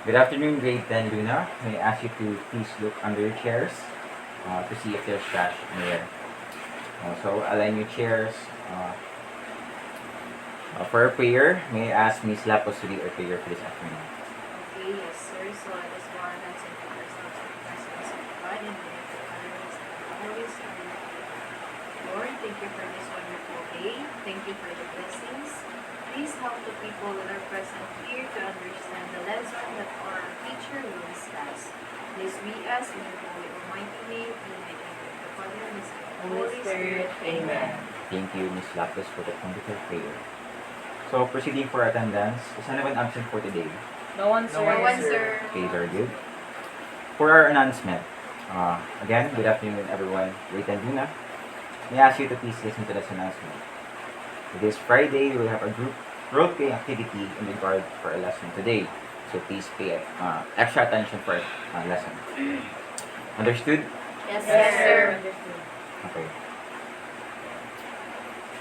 Good afternoon, grade 10 Luna. May I ask you to please look under your chairs to see if there's trash in there. So align your chairs. For our prayer, may I ask Miss Lapos to lead our prayer for this afternoon. Okay, yes, sir. So I just want to thank ourselves in the presence of God and the others and the Holy Spirit. Lord, thank you for this wonderful day. Thank you for the blessings. Please help the people that are present here to understand the lesson that our teacher will discuss. Please we ask in your holy almighty name, in the name of the Father and the Son and the Holy Spirit. Amen. Thank you, Miss Lapos, for the wonderful prayer. So proceeding for attendance, is anyone absent for today? No one, sir. No one, sir. Okay, very good. For our announcement, again, good afternoon, everyone. Grade 10 Luna. May I ask you to please listen to this announcement. This Friday, we will have a group role-play activity in regard for a lesson today. So please pay extra attention for our lesson. Understood? Yes, Yes, sir. sir. Okay.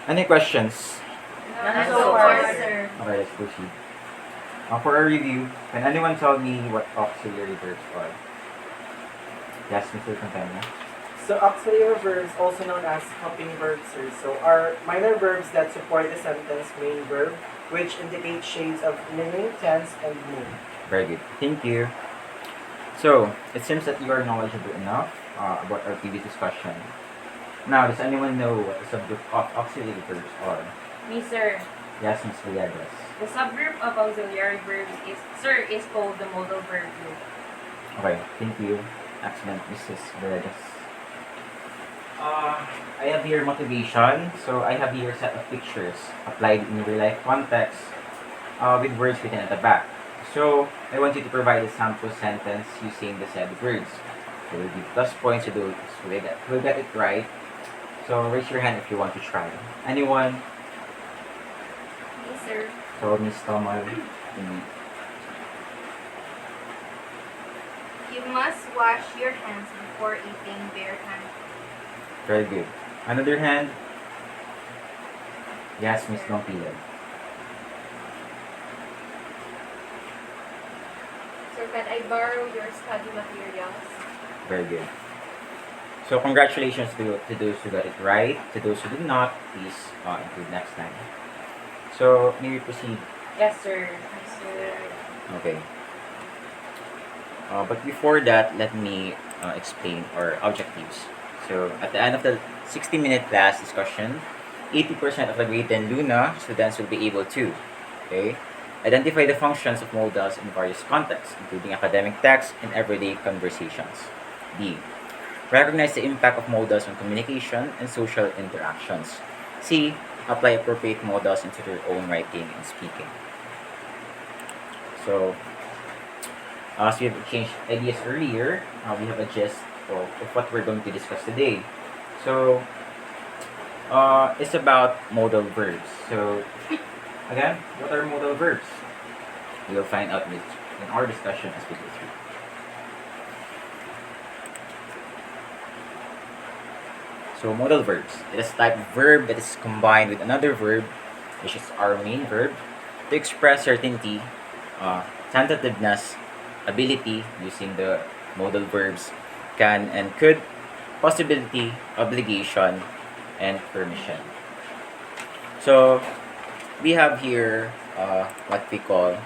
Any questions? None So far, sir. Okay, let's proceed. For our review, can anyone tell me what auxiliary verbs are? Yes, Mr. Contena. So auxiliary verbs, also known as helping verbs, sir, so are minor verbs that support the sentence main verb, which indicate shades of meaning, tense, and mood. Very good. Thank you. So, it seems that you are knowledgeable enough about our previous discussion. Now, does anyone know what the subgroup of auxiliary verbs are? Me, sir. Yes, Ms. Villegas. The subgroup of auxiliary verbs is called the modal verb group. Okay, thank you. Excellent, Mrs. Villegas. I have here motivation. So, I have here a set of pictures applied in real life context with words written at the back. So, I want you to provide a sample sentence using the said words. So, we'll give plus points to those who get it right. So, raise your hand if you want to try. Anyone? Yes, sir. So, Miss Tomal. You must wash your hands before eating barehanded. Very good. Another hand? Yes, Miss Dompila. Sir, can I borrow your study materials? Very good. So, congratulations to those who got it right. To those who did not, please include next time. So, may we proceed? Yes, sir. Yes, sir. Okay. But before that, let me explain our objectives. So, at the end of the 60-minute class discussion, 80% of the grade 10 Luna students will be able to, okay, identify the functions of modals in various contexts, including academic texts and everyday conversations. B. Recognize the impact of modals on communication and social interactions. C. Apply appropriate modals into their own writing and speaking. So, as we have exchanged ideas earlier, we have a gist of what we're going to discuss today. So, it's about modal verbs. So, again, what are modal verbs? We'll find out in our discussion as we go through. So, modal verbs. It is a type of verb that is combined with another verb, which is our main verb, to express certainty, tentativeness, ability using the modal verbs can and could, possibility, obligation, and permission. So, we have here what we call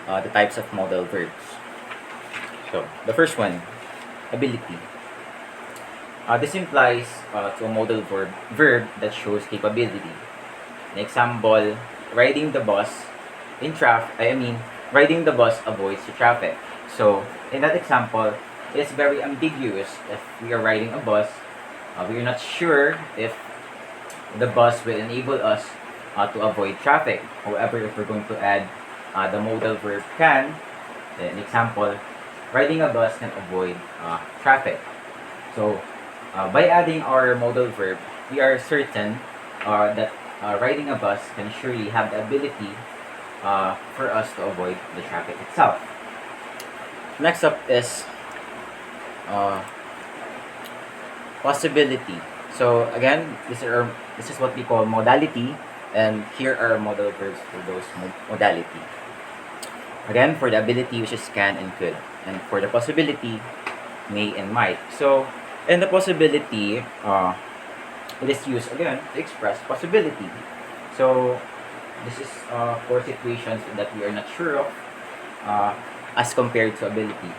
the types of modal verbs. So, the first one, ability. This implies to a modal verb that shows capability. An example, riding the bus in riding the bus avoids the traffic. So, in that example, it's very ambiguous. If we are riding a bus, we are not sure if the bus will enable us to avoid traffic. However, if we're going to add the modal verb can, an example, riding a bus can avoid traffic. So, by adding our modal verb, we are certain that riding a bus can surely have the ability for us to avoid the traffic itself. Next up is possibility. So again, this is what we call modality, and here are modal verbs for those modality. Again, for the ability, which is can and could. And for the possibility, may and might. So, in the possibility, it is used again to express possibility. So, this is for situations that we are not sure of uh, as compared to ability.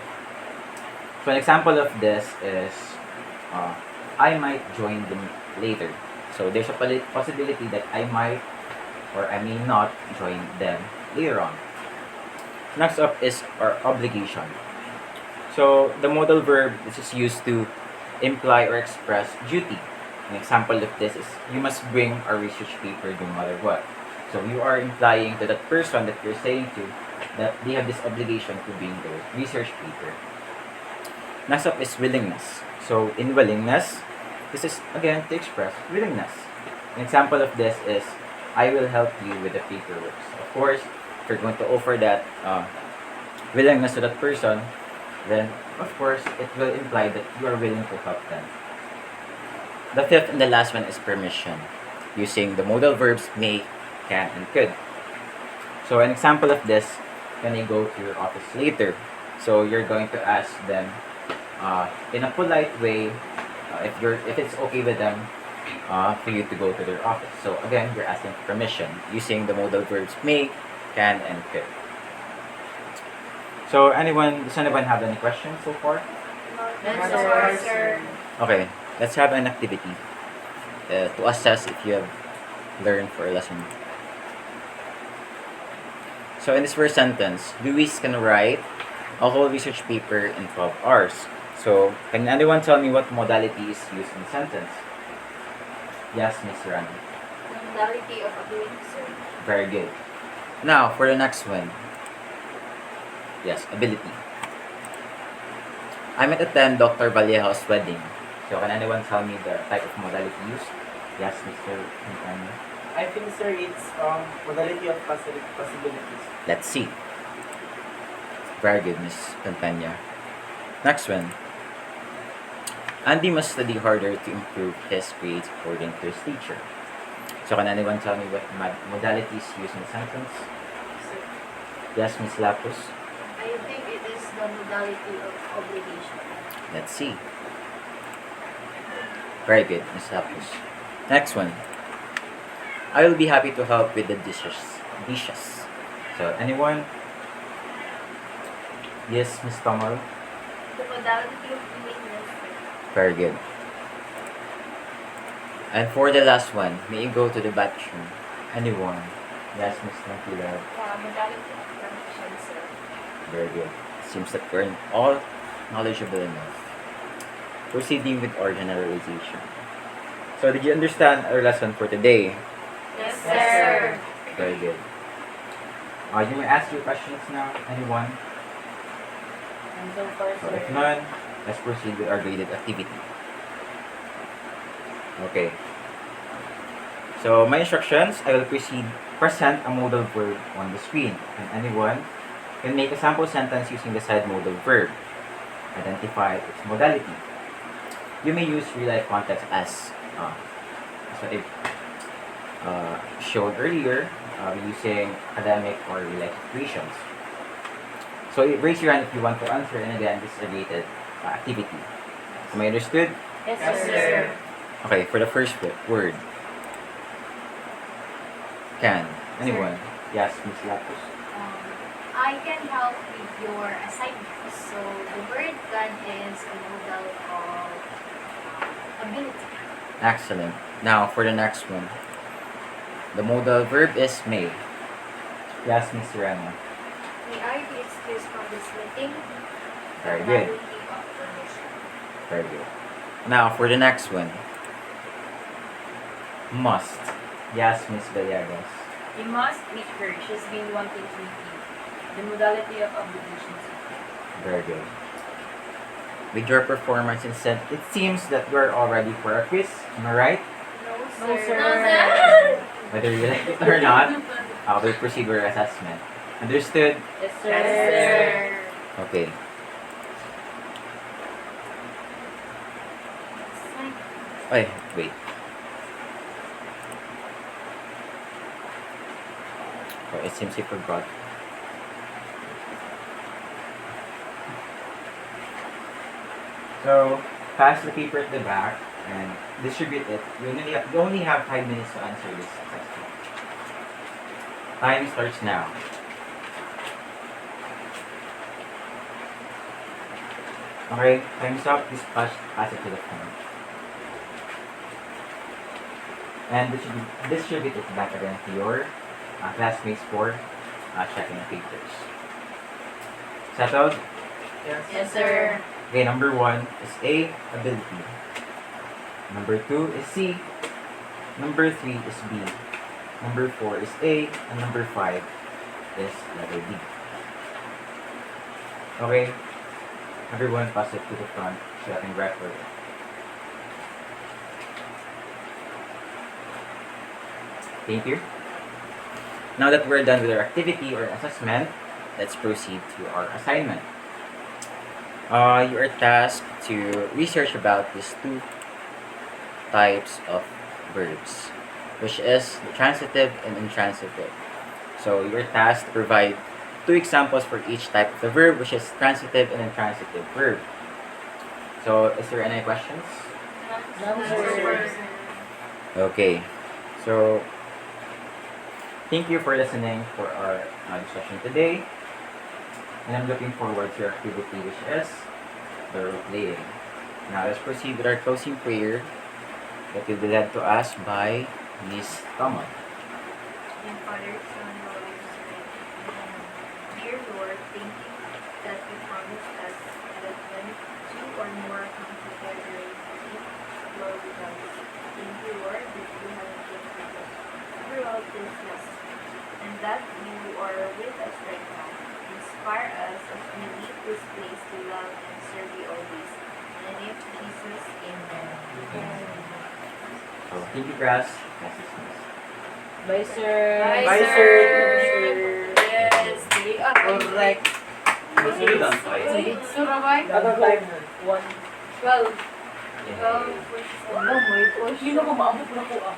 So, an example of this is I might join them later. So, there's a possibility that I might or I may not join them later on. Next up is our obligation. So the modal verb is just used to imply or express duty. An example of this is you must bring a research paper no matter what. So you are implying to that person that you're saying to that they have this obligation to bring their research paper. Next up is willingness. So in willingness, this is again to express willingness. An example of this is I will help you with the paperwork. So of course, if you're going to offer that willingness to that person, then of course it will imply that you are willing to help them. The fifth and the last one is permission, using the modal verbs may, can, and could. So an example of this, when you go to your office later, so you're going to ask them in a polite way if it's okay with them for you to go to their office. So again, you're asking for permission using the modal verbs may, can, and could. So does anyone have any questions so far? That's all, sir. Okay, let's have an activity to assess if you have learned for a lesson. So in this first sentence, Luis can write a whole research paper in 12 hours. So can anyone tell me what modality is used in the sentence? Yes, Miss Rani. The modality of ability, sir. Very good. Now, for the next one. Yes, ability. I might attend Dr. Vallejo's wedding. So, can anyone tell me the type of modality used? Yes, Mr. Quintana. I think, sir, it's modality of possibilities. Let's see. Very good, Miss Campania. Next one. Andy must study harder to improve his grades according to his teacher. So, can anyone tell me what modality is used in the sentence? Sir. Yes, Miss Lapus. I think it is the modality of obligation. Let's see. Very good, Miss Lapus. Next one. I will be happy to help with the dishes. So, anyone? Yes, Miss Tomal. The modality of willingness, sir. Very good. And for the last one, may you go to the bathroom? Anyone? Yes, Miss Nampila. Modality of permission, sir. Very good. Seems that we're all knowledgeable enough. Proceeding with our generalization. So, did you understand our lesson for today? Yes, sir. Very good. You may ask your questions now. Anyone? And so far, So, sir. if none, let's proceed with our graded activity. Okay. So, my instructions, I will present a modal verb on the screen. And anyone can make a sample sentence using the said modal verb. Identify its modality. You may use real-life context as what I've shown earlier, using academic or real-life situations. So, raise your hand if you want to answer. And again, this is a graded activity. Am I understood? Yes, Yes, sir. sir. Okay, for the first word. Can. Anyone? Yes, Miss Lapus. I can help with your assignment. So the word can is a modal of ability. Excellent. Now, for the next one. The modal verb is may. Yes, Miss Rana. May I be excused from this meeting? Very The good. modality of permission. Very good. Now, for the next one. Must. Yes, Miss Villegas. You must meet her. She's been wanting to meet you. The modality of obligations. Very good. With your performance instead, it seems that you are all ready for a quiz. Am I right? No, No, sir. sir. No, sir. Whether you like it or not, we'll proceed with our assessment. Understood? Yes, sir. Yes, sir. Okay. Ay, wait. Oh, it seems I forgot. So, pass the paper at the back and distribute it. You only have 5 minutes to answer this assessment. Time starts now. Okay, time's up. Just pass it to the front. And distribute it back again to your classmates for checking the papers. Settled? Yes. Yes, sir. Okay, number 1 is A, ability. Number 2 is C. Number 3 is B. Number 4 is A. And number 5 is letter D. Okay, everyone pass it to the front so I can record it. Thank you. Now that we're done with our activity or assessment, let's proceed to our assignment. You are tasked to research about these two types of verbs, which is the transitive and intransitive. So you're tasked to provide 2 examples for each type of the verb, which is transitive and intransitive verb. So is there any questions? None, sir. Okay, so thank you for listening for our discussion today. And I'm looking forward to your activity, which is the role playing. Now let's proceed with our closing prayer that will be led to us by Miss Thomas. And Father, Son, and Holy Spirit. Dear Lord, thank you that you promised us that when 2 or more come together in your Lord with us. Thank you, Lord, that you have been with us throughout this lesson, and that you are with us right now. Inspire us as we leave this place to love and serve you always. In the name of Jesus, amen. So thank you, class. Class is dismissed. Bye, sir. Bye, sir. Yes, take up. Correct. Sulod ang five. Surabay. Anong time na? 1. 12. Yeah. 12 push. Ano mo, push. Sino ko maabot na ko ah?